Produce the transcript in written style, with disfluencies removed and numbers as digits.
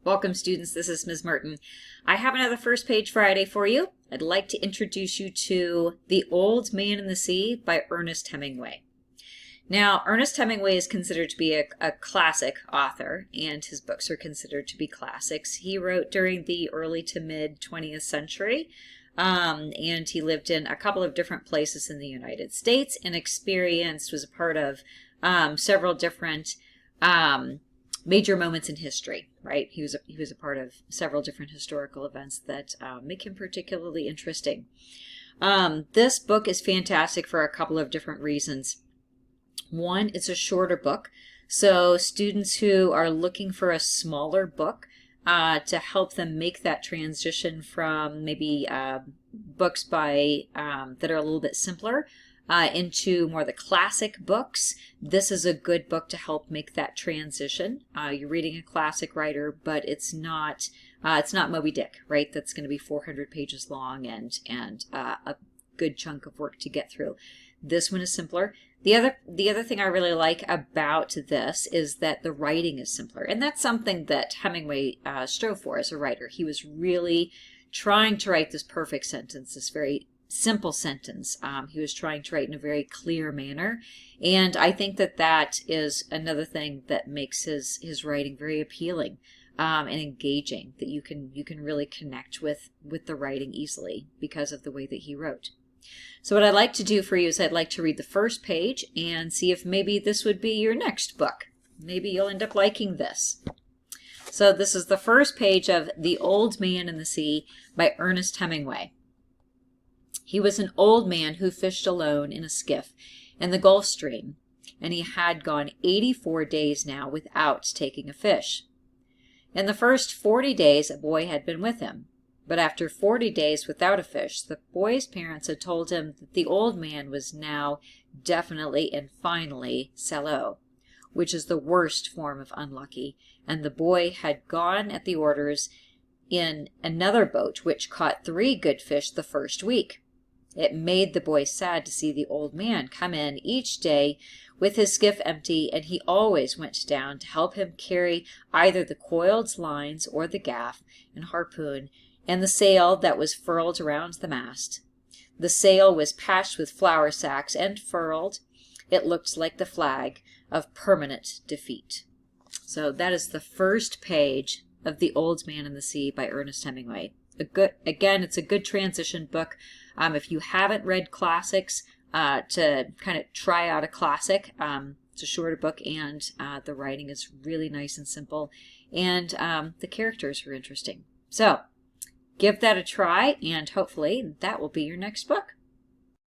Welcome students, this is Ms. Merton. I have another First Page Friday for you. I'd like to introduce you to The Old Man and the Sea by Ernest Hemingway. Now, Ernest Hemingway is considered to be a classic author, and his books are considered to be classics. He wrote during the early to mid 20th century, and he lived in a couple of different places in the United States and was a part of several different major moments in history, right? He was a part of several different historical events that make him particularly interesting. This book is fantastic for a couple of different reasons. One, it's a shorter book, so students who are looking for a smaller book to help them make that transition from maybe books by that are a little bit simpler into more the classic books. This is a good book to help make that transition. You're reading a classic writer, but it's not Moby Dick, right? That's going to be 400 pages long and a good chunk of work to get through. This one is simpler. The other thing I really like about this is that the writing is simpler, and that's something that Hemingway strove for as a writer. He was really trying to write this perfect sentence, this very simple sentence. He was trying to write in a very clear manner, and I think that is another thing that makes his writing very appealing and engaging, that you can really connect with the writing easily because of the way that he wrote. So what I'd like to do for you is I'd like to read the first page and see if maybe this would be your next book. Maybe you'll end up liking this. So this is the first page of The Old Man and the Sea by Ernest Hemingway. He was an old man who fished alone in a skiff in the Gulf Stream, and he had gone 84 days now without taking a fish. In the first 40 days a boy had been with him, but after 40 days without a fish, the boy's parents had told him that the old man was now definitely and finally sallow, which is the worst form of unlucky, and the boy had gone at the orders in another boat which caught 3 good fish the first week. It made the boy sad to see the old man come in each day with his skiff empty, and he always went down to help him carry either the coiled lines or the gaff and harpoon and the sail that was furled around the mast. The sail was patched with flour sacks and furled. It looked like the flag of permanent defeat. So that is the first page of The Old Man and the Sea by Ernest Hemingway. It's a good transition book. If you haven't read classics, to kind of try out a classic. It's a shorter book, and the writing is really nice and simple, and the characters are interesting. So give that a try, and hopefully that will be your next book.